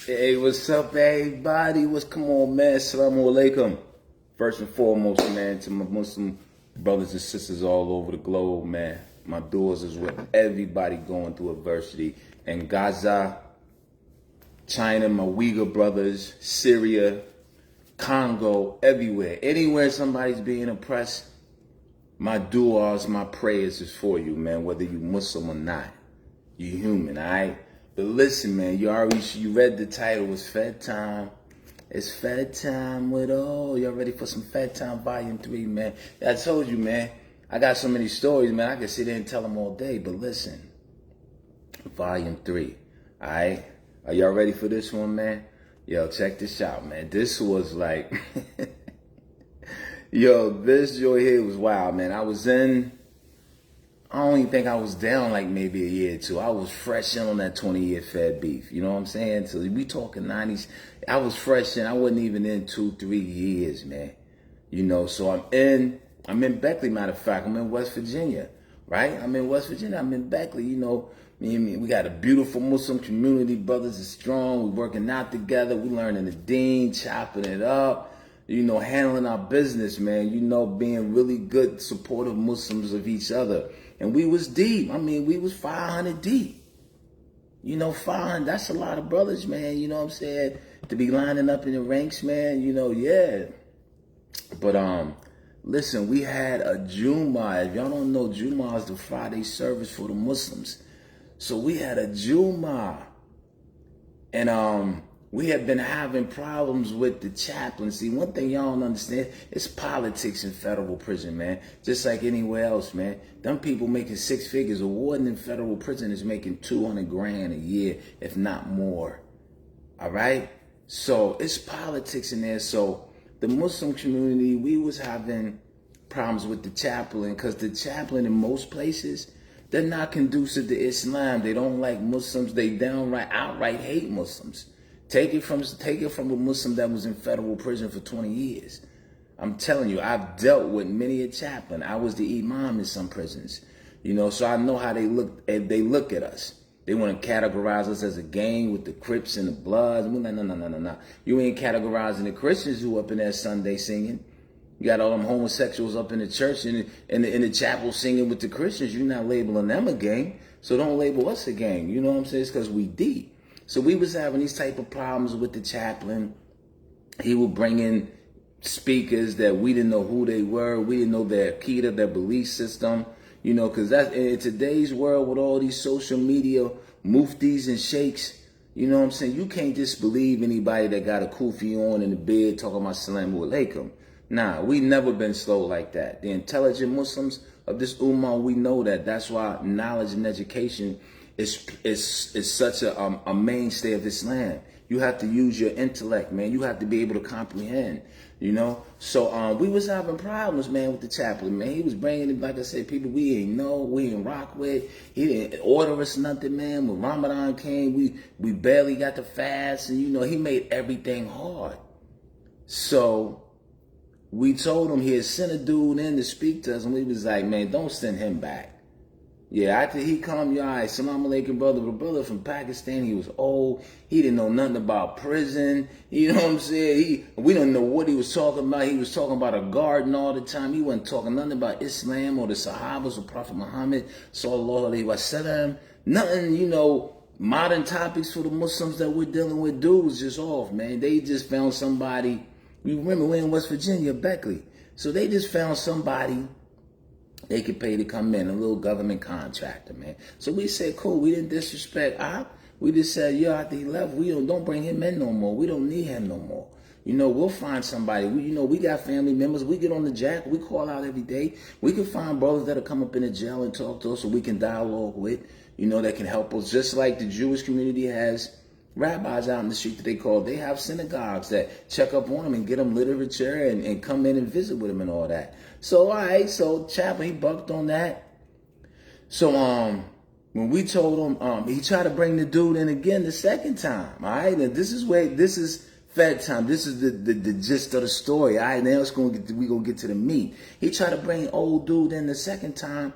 Hey, what's up, everybody? Come on, man? Assalamu alaikum. First and foremost, man, to my Muslim brothers and sisters all over the globe, man. My doors is with everybody going through adversity. In Gaza, China, my Uyghur brothers, Syria, Congo, everywhere. Anywhere somebody's being oppressed, my du'as, my prayers is for you, man, whether you Muslim or not. You human, all right? But listen, man, you read the title. It's Fedtime. It's Fedtime with all. Y'all ready for some Fedtime Volume 3, man? I told you, man, I got so many stories, man. I could sit there and tell them all day. But listen, Volume 3, all right? Are y'all ready for this one, man? Yo, check this out, man. This was like, yo, this joy here was wild, man. I don't even think I was down like maybe a year or two. I was fresh in on that 20-year Fed beef. You know what I'm saying? So we talking 90s. I was fresh in. I wasn't even in 2-3 years, man. You know, so I'm in Beckley, matter of fact. I'm in West Virginia, right? I'm in West Virginia. I'm in Beckley. You know, we got a beautiful Muslim community. Brothers are strong. We working out together. We learning the deen, chopping it up. You know, handling our business, man. You know, being really good, supportive Muslims of each other. And we was deep. We was 500 deep. You know, 500, that's a lot of brothers, man. You know what I'm saying? To be lining up in the ranks, man, you know, yeah. But, listen, we had a Jummah. If y'all don't know, Jummah is the Friday service for the Muslims. So we had a Jummah. And, we have been having problems with the chaplain. See, one thing y'all don't understand, it's politics in federal prison, man. Just like anywhere else, man. Them people making 6 figures. A warden in federal prison is making 200 grand a year, if not more. All right? So it's politics in there. So the Muslim community, we was having problems with the chaplain because the chaplain in most places, they're not conducive to Islam. They don't like Muslims. They outright hate Muslims. Take it from a Muslim that was in federal prison for 20 years. I'm telling you, I've dealt with many a chaplain. I was the imam in some prisons, you know, so I know how they look at us. They want to categorize us as a gang with the Crips and the Bloods. No. You ain't categorizing the Christians who up in there Sunday singing. You got all them homosexuals up in the church and in the chapel singing with the Christians. You're not labeling them a gang, so don't label us a gang. You know what I'm saying? It's because we deep. So we was having these type of problems with the chaplain. He would bring in speakers that we didn't know who they were. We didn't know their Aqidah, their belief system. You know, because that's in today's world with all these social media muftis and sheikhs, you know what I'm saying? You can't disbelieve anybody that got a kufi on in the bed talking about Salamu Alaikum. Nah, we never been slow like that. The intelligent Muslims of this ummah, we know that. That's why knowledge and education is such a mainstay of Islam. You have to use your intellect, man. You have to be able to comprehend, you know. So we was having problems, man, with the chaplain, man. He was bringing in, like I said, people we ain't rock with. He didn't order us nothing, man. When Ramadan came, we barely got to fast, and you know, he made everything hard. So we told him he'd send a dude in to speak to us, and we was like, man, don't send him back. Yeah, after he come, y'all, Assalamu alaikum, brother. The brother from Pakistan, he was old. He didn't know nothing about prison. You know what I'm saying? We didn't know what he was talking about. He was talking about a garden all the time. He wasn't talking nothing about Islam or the Sahabas or Prophet Muhammad, sallallahu alaihi wasallam. Nothing, you know, modern topics for the Muslims that we're dealing with. Dude was just off, man. They just found somebody. You remember we're in West Virginia, Beckley. So they just found somebody they could pay to come in, a little government contractor, man. So we said, cool, we didn't disrespect Op. We just said, yo, after he left, we don't bring him in no more. We don't need him no more. You know, we'll find somebody. We got family members. We get on the jack. We call out every day. We can find brothers that'll come up in the jail and talk to us so we can dialogue with, you know, that can help us. Just like the Jewish community has rabbis out in the street that they have synagogues that check up on them and get them literature and come in and visit with them and all that. So, all right, so chaplain, he bucked on that. So, when we told him, he tried to bring the dude in again the second time, all right? And this is Fedtime. This is the gist of the story, all right? Now we're going to get to the meat. He tried to bring old dude in the second time.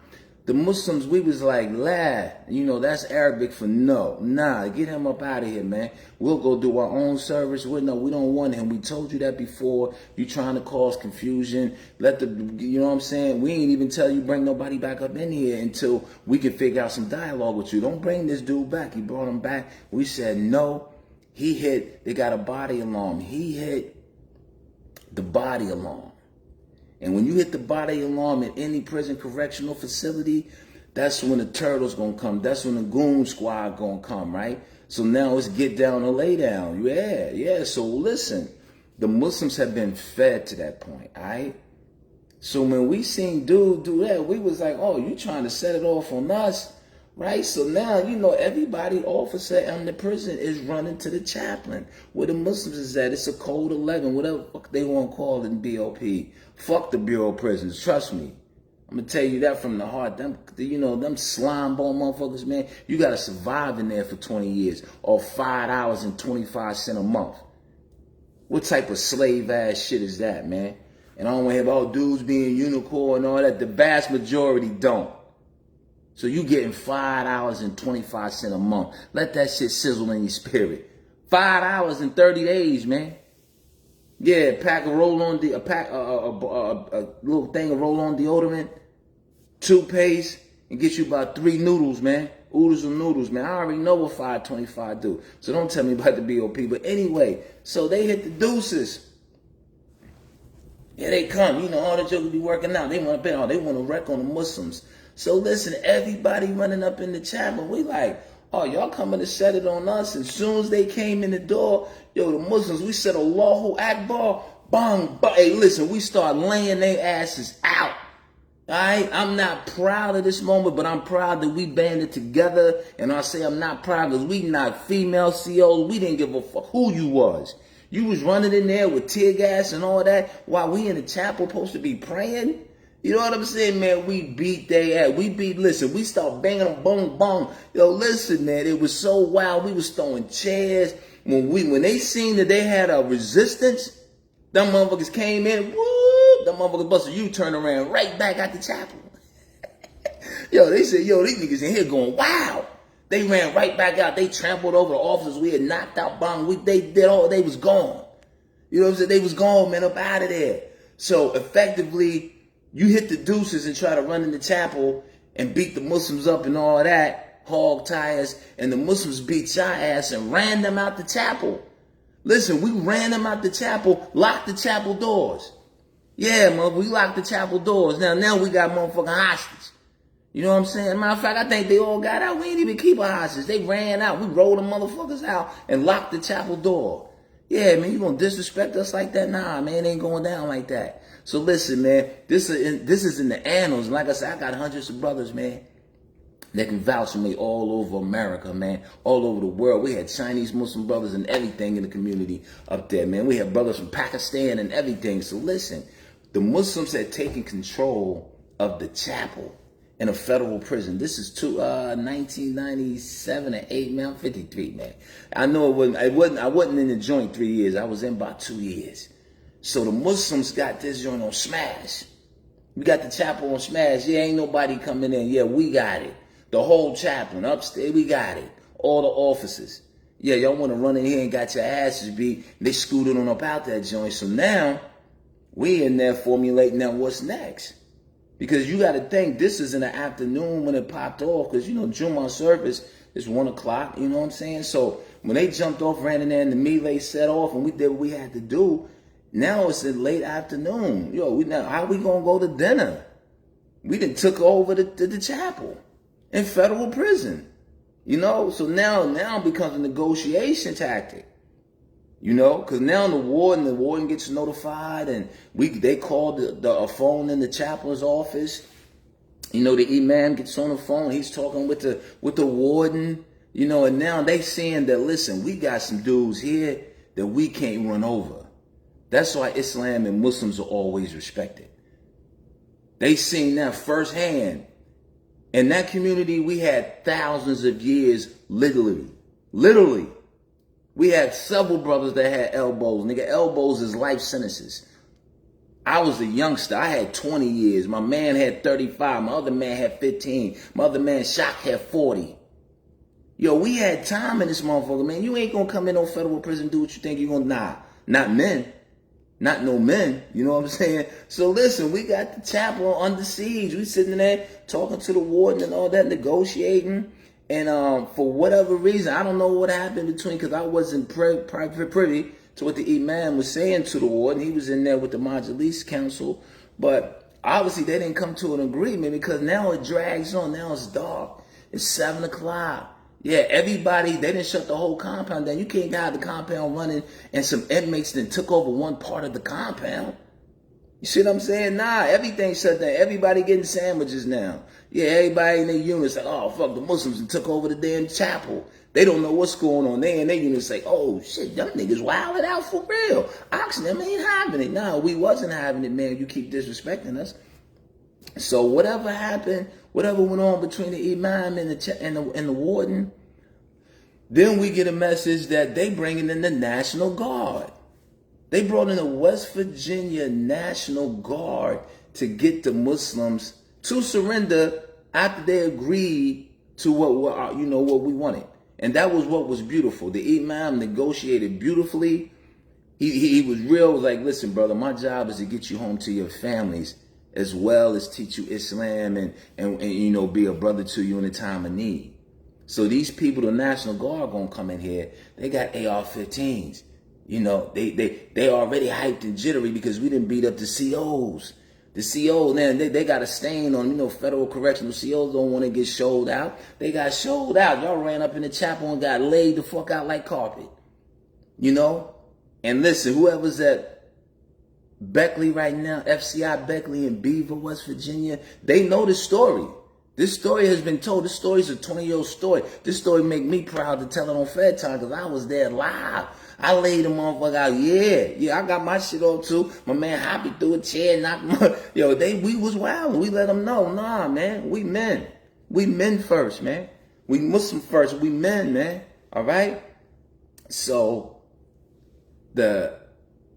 The Muslims, we was like, lad, that's Arabic for no. Nah, get him up out of here, man. We'll go do our own service. We don't want him. We told you that before. You trying to cause confusion. You know what I'm saying? We ain't even tell you bring nobody back up in here until we can figure out some dialogue with you. Don't bring this dude back. He brought him back. We said no. They got a body alarm. He hit the body alarm. And when you hit the body alarm at any prison correctional facility, that's when the turtle's gonna come. That's when the goon squad gonna come, right? So now it's get down or lay down. Yeah. So listen, the Muslims have been fed to that point, all right? So when we seen dude do that, we was like, oh, you trying to set it off on us, right? So now, everybody, officer in the prison is running to the chaplain. Where the Muslims is at, it's a code 11, whatever they want to call it in BOP. Fuck the Bureau of Prisons, trust me. I'm going to tell you that from the heart. Them slime ball motherfuckers, man, you got to survive in there for 20 years or 5 hours and 25 cents a month. What type of slave ass shit is that, man? And I don't want to hear about dudes being unicorn and all that. The vast majority don't. So you getting 5 hours and 25 cents a month. Let that shit sizzle in your spirit. 5 hours and 30 days, man. Yeah, a little thing of roll-on deodorant, toothpaste, and get you about 3 noodles, man. Oodles and noodles, man. I already know what 525 do. So don't tell me about the BOP. But anyway, so they hit the deuces. Yeah, they come. All the jokers be working out. They want to wreck on the Muslims. So listen, everybody running up in the chapel. We like, oh, y'all coming to set it on us. And as soon as they came in the door, the Muslims, we said Allahu Akbar, bang, bang. Hey, listen, we start laying their asses out. All right? I'm not proud of this moment, but I'm proud that we banded together. And I say I'm not proud because we not female COs. We didn't give a fuck who you was. You was running in there with tear gas and all that while we in the chapel supposed to be praying. You know what I'm saying, man? We beat their ass. Listen, we start banging them, boom, boom. Yo, listen, man, it was so wild. We was throwing chairs. When they seen that they had a resistance, them motherfuckers came in, woo, them motherfuckers busted U-turn around right back at the chapel. Yo, they said, yo, these niggas in here going, wow. They ran right back out. They trampled over the officers we had knocked out, bang. They was gone. You know what I'm saying? They was gone, man, up out of there. So effectively, you hit the deuces and try to run in the chapel and beat the Muslims up and all that, hog tires, and the Muslims beat your ass and ran them out the chapel. Listen, we ran them out the chapel, locked the chapel doors. Yeah, mother, we locked the chapel doors. Now we got motherfucking hostage. You know what I'm saying? Matter of fact, I think they all got out. We didn't even keep a hostage. They ran out. We rolled the motherfuckers out and locked the chapel door. Yeah, man, you gonna disrespect us like that? Nah, man, it ain't going down like that. So listen, man, this is in the annals. Like I said, I got hundreds of brothers, man, that can vouch for me all over America, man, all over the world. We had Chinese Muslim brothers and everything in the community up there, man. We had brothers from Pakistan and everything. So listen, the Muslims had taken control of the chapel in a federal prison. This is 1997 or 8, man. I'm 53, man. I know I wasn't in the joint 3 years. I was in about 2 years. So the Muslims got this joint on smash. We got the chapel on smash. Yeah, ain't nobody coming in. Yeah, we got it. The whole chaplain upstairs, we got it. All the officers. Yeah, y'all want to run in here and got your asses beat. They scooted on up out that joint. So now we in there formulating now what's next. Because you got to think, this is in the afternoon when it popped off. Because, Jummah service is 1 o'clock. You know what I'm saying? So when they jumped off, ran in there, and the melee set off, and we did what we had to do, now it's in late afternoon. How we going to go to dinner? We done took over the chapel in federal prison. So now it becomes a negotiation tactic. Because now the warden gets notified, and they called a phone in the chaplain's office. The imam gets on the phone. He's talking with the warden. And now they saying that, listen, we got some dudes here that we can't run over. That's why Islam and Muslims are always respected. They seen that firsthand. In that community, we had thousands of years, literally. We had several brothers that had elbows. Nigga, elbows is life sentences. I was a youngster. I had 20 years. My man had 35. My other man had 15. My other man, Shock, had 40. Yo, we had time in this motherfucker, man. You ain't gonna come in no federal prison, do what you think you're gonna. Nah, not men. Not no men. You know what I'm saying? So listen, we got the chapel under siege. We sitting there talking to the warden and all that, negotiating. And for whatever reason, I don't know what happened between, because I wasn't privy to what the imam was saying to the warden. He was in there with the Majlis Council. But obviously they didn't come to an agreement, because now it drags on. Now it's dark. It's 7 o'clock. Yeah, everybody, they didn't shut the whole compound down. You can't have the compound running and some inmates then took over one part of the compound. You see what I'm saying? Nah, everything shut down. Everybody getting sandwiches now. Yeah, everybody in their units like, oh, fuck, the Muslims and took over the damn chapel. They don't know what's going on. They in their units like, oh, shit, them niggas wilding out for real. Oxen, them ain't having it. Nah, we wasn't having it, man. You keep disrespecting us. So whatever happened, whatever went on between the imam and the warden, then we get a message that they bringing in the National Guard. They brought in the West Virginia National Guard to get the Muslims to surrender after they agreed to what we wanted. And that was what was beautiful. The imam negotiated beautifully. He was real, like, listen, brother, my job is to get you home to your families, as well as teach you Islam and be a brother to you in a time of need. So these people, the National Guard, gonna come in here. They got AR-15s. They already hyped and jittery because we didn't beat up the COs. The CO, man, they got a stain on, federal correctional COs don't want to get showed out. They got showed out. Y'all ran up in the chapel and got laid the fuck out like carpet. And listen, whoever's at Beckley right now, FCI Beckley in Beaver, West Virginia, they know the story. This story has been told. This story is a 20-year-old story. This story make me proud to tell it on Fedtime, because I was there live. I laid the motherfucker out. Yeah, I got my shit on too. My man Hoppy threw a chair, knocked him. We was wild. We let them know, nah, man, we men. We men first, man. We Muslim first. We men, man. All right? So the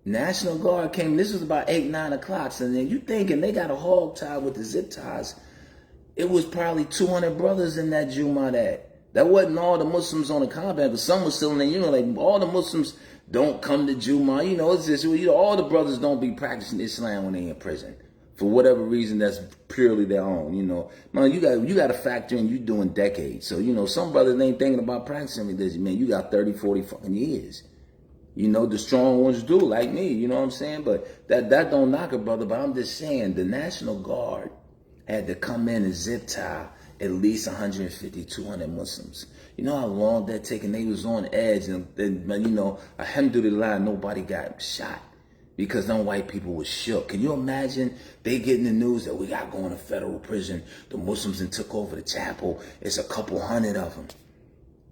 National Guard came. This was about 8, 9 o'clock. So then you thinking they got a hog tie with the zip ties. It was probably 200 brothers in that Juma that wasn't all the Muslims on the compound, but some was still in there. Like all the Muslims don't come to Juma. It's just, all the brothers don't be practicing Islam when they in prison. For whatever reason, that's purely their own, Man, you got to factor in you doing decades. So, some brothers ain't thinking about practicing religion, man. You got 30, 40 fucking years. The strong ones do, like me, you know what I'm saying? But that don't knock a brother, but I'm just saying the National Guard had to come in and zip tie at least 150, 200 Muslims. You know how long that taken? They was on edge, and alhamdulillah, nobody got shot because them white people was shook. Can you imagine they getting the news that we got going to federal prison? The Muslims and took over the chapel. It's a couple hundred of them.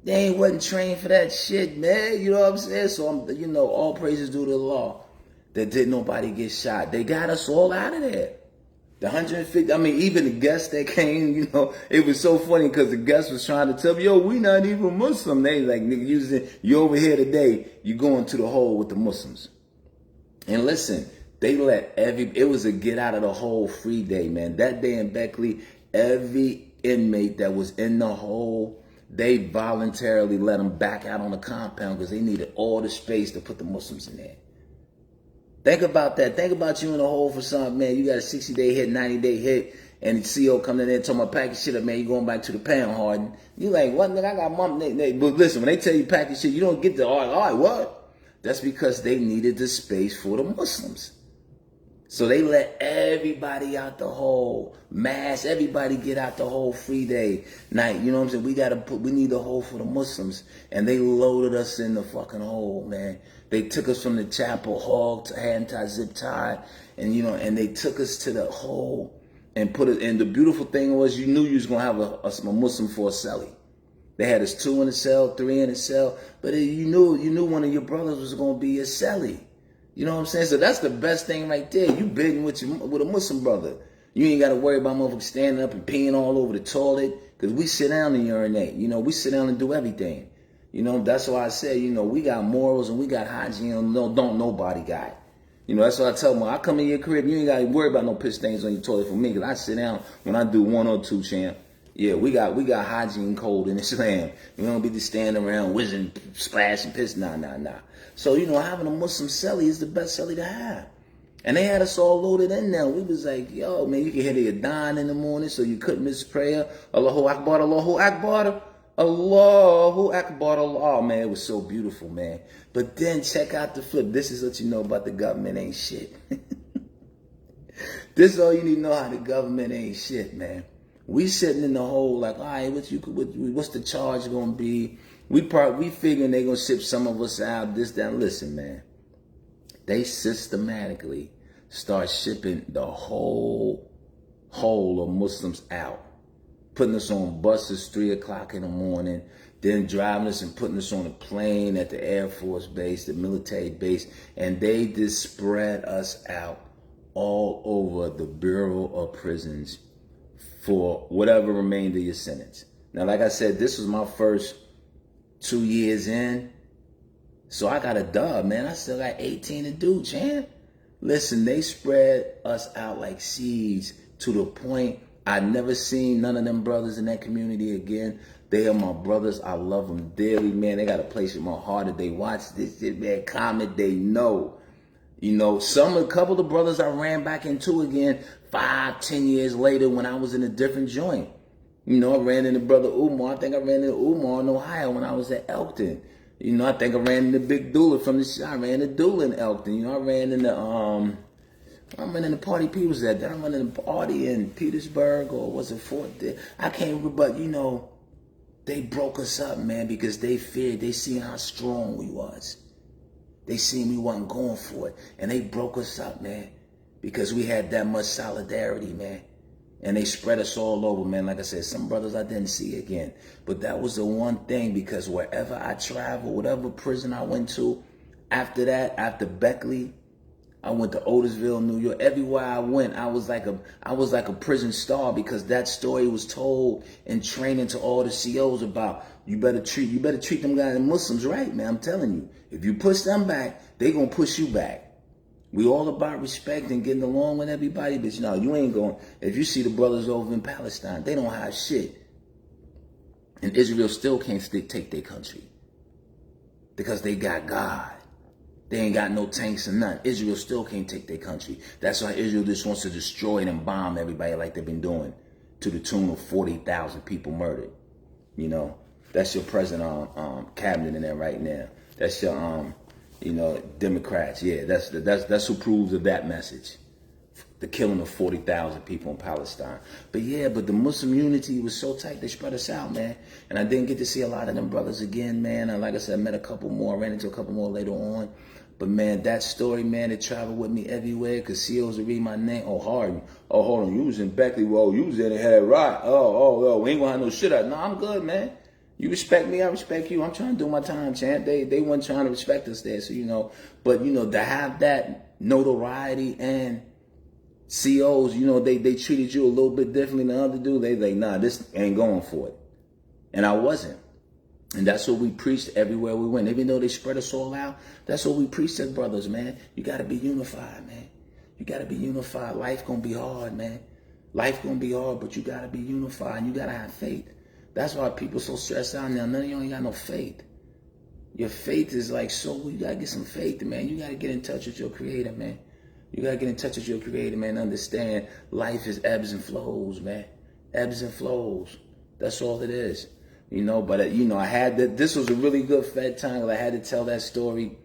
They ain't wasn't trained for that shit, man. You know what I'm saying? So all praises due to the law that didn't nobody get shot. They got us all out of there. The 150, even the guests that came, it was so funny because the guests was trying to tell me, yo, we not even Muslim. They like, nigga, you over here today, you going to the hole with the Muslims. And listen, they let it was a get out of the hole free day, man. That day in Beckley, every inmate that was in the hole, they voluntarily let them back out on the compound because they needed all the space to put the Muslims in there. Think about that. Think about you in the hole for something, man. You got a 60-day hit, 90-day hit, and the CO coming in there talking about pack your shit up, man. You going back to the pound, Harden. You like, what, nigga? I got mom. But listen, when they tell you pack your shit, you don't get the, all right, what? That's because they needed the space for the Muslims. So they let everybody out the hole, mass, everybody get out the hole free day night. You know what I'm saying? We need the hole for the Muslims. And they loaded us in the fucking hole, man. They took us from the chapel, hog to hand tie, zip tie, and and they took us to the hole and put it. And the beautiful thing was, you knew you was gonna have a Muslim for a cellie. They had us 2 in a cell, 3 in a cell, but you knew one of your brothers was gonna be a cellie. You know what I'm saying? So that's the best thing right there. You bidding with a Muslim brother. You ain't got to worry about motherfuckers standing up and peeing all over the toilet, because we sit down and urinate. We sit down and do everything. That's why I said, we got morals and we got hygiene. Don't nobody got. You know, that's what I tell them. I come in your crib, you ain't got to worry about no piss stains on your toilet for me, because I sit down when I do 1 or 2, champ. Yeah, we got hygiene code in Islam. We don't be just standing around whizzing, splashing piss. Nah. So, you know, having a Muslim celly is the best celly to have. And they had us all loaded in there. We was like, yo, man, you can hear the adhan in the morning, so you couldn't miss prayer. Allahu Akbar, Allahu Akbar, Allahu Akbar, Allah. Oh, man, it was so beautiful, man. But then check out the flip. This is what you know about the government ain't shit. This is all you need to know, how the government ain't shit, man. We sitting in the hole like, all right, what's the charge gonna be? We figuring they gonna ship some of us out, this, that. Listen, man. They systematically start shipping the whole of Muslims out, putting us on buses 3 o'clock in the morning, then driving us and putting us on a plane at the Air Force base, the military base, and they just spread us out all over the Bureau of Prisons for whatever remained of your sentence. Now, like I said, this was my first 2 years in. So I got a dub, man. I still got 18 to do, champ. Listen, they spread us out like seeds to the point I never seen none of them brothers in that community again. They are my brothers. I love them dearly, man. They got a place in my heart. If they watch this shit, man, comment, they know. You know, a couple of brothers I ran back into again 5, 10 years later when I was in a different joint. You know, I ran into Brother Umar. I think I ran into Umar in Ohio when I was at Elkton. You know, I think I ran into Big Doula from the shop. I ran into Doula in Elkton. You know, I ran into Party P was that. Then I ran into Party in Petersburg, or was it Fort? I can't remember, but you know, they broke us up, man, because they feared. They seen how strong we was. They seen we wasn't going for it, and they broke us up, man, because we had that much solidarity, man. And they spread us all over, man. Like I said, some brothers I didn't see again. But that was the one thing, because wherever I traveled, whatever prison I went to, after that, after Beckley, I went to Otisville, New York. Everywhere I went, I was like a prison star, because that story was told in training to all the COs about you better treat them guys and Muslims right, man. I'm telling you. If you push them back, they gonna push you back. We all about respect and getting along with everybody, but you know, you ain't going. If you see the brothers over in Palestine, they don't have shit. And Israel still can't take their country, because they got God. They ain't got no tanks or nothing. Israel still can't take their country. That's why Israel just wants to destroy it and bomb everybody like they've been doing, to the tune of 40,000 people murdered. You know, that's your president cabinet in there right now. That's your you know, Democrats. Yeah, that's who approves of that message. The killing of 40,000 people in Palestine. But yeah, but the Muslim unity was so tight, they spread us out, man. And I didn't get to see a lot of them brothers again, man. And like I said, I met a couple more, ran into a couple more later on. But man, that story, man, it traveled with me everywhere, because COs would read my name. Oh, Harden. Oh, hold on, you was in Beckley. Well, you was in the head right. Oh, we ain't gonna have no shit out. No, I'm good, man. You respect me, I respect you. I'm trying to do my time, champ. They weren't trying to respect us there, so you know. But you know, to have that notoriety and COs, you know, they treated you a little bit differently than other dudes. They like, nah, this ain't going for it. And I wasn't. And that's what we preached everywhere we went. Even though they spread us all out, that's what we preached as brothers, man. You got to be unified, man. You got to be unified. Life going to be hard, man. Life going to be hard, but you got to be unified. And you got to have faith. That's why people so stressed out now. None of you ain't got no faith. Your faith is like, so you got to get some faith, man. You got to get in touch with your creator, man. You got to get in touch with your creator, man. Understand life is ebbs and flows, man. Ebbs and flows. That's all it is. You know, but, you know, I had that. This was a really good Fed time. I had to tell that story.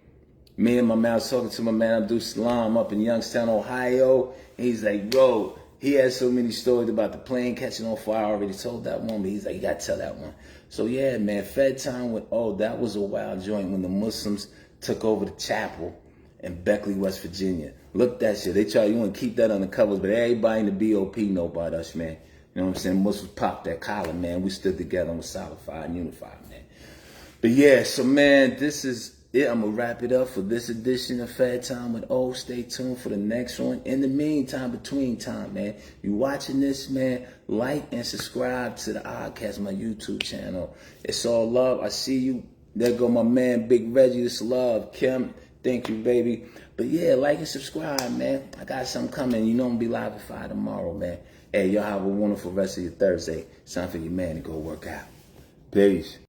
Me and my man, I was talking to my man, Abdul Salam, up in Youngstown, Ohio. And he's like, bro, he has so many stories about the plane catching on fire. I already told that one, but he's like, you got to tell that one. So, yeah, man, Fed time with, that was a wild joint when the Muslims took over the chapel in Beckley, West Virginia. Look that shit. You want to keep that on the covers, but everybody in the BOP know about us, man. You know what I'm saying? Muslims popped that collar, man. We stood together and was solidified and unified, man. But yeah, so man, this is it. I'm going to wrap it up for this edition of Fed Time with O. Stay tuned for the next one. In the meantime, between time, man, you watching this, man, like and subscribe to the Oddcast, my YouTube channel. It's all love. I see you. There go my man, Big Reggie. This love. Kim. Thank you, baby. But yeah, like and subscribe, man. I got something coming. You know I'm gonna be live at 5 tomorrow, man. Hey, y'all have a wonderful rest of your Thursday. It's time for your man to go work out. Peace.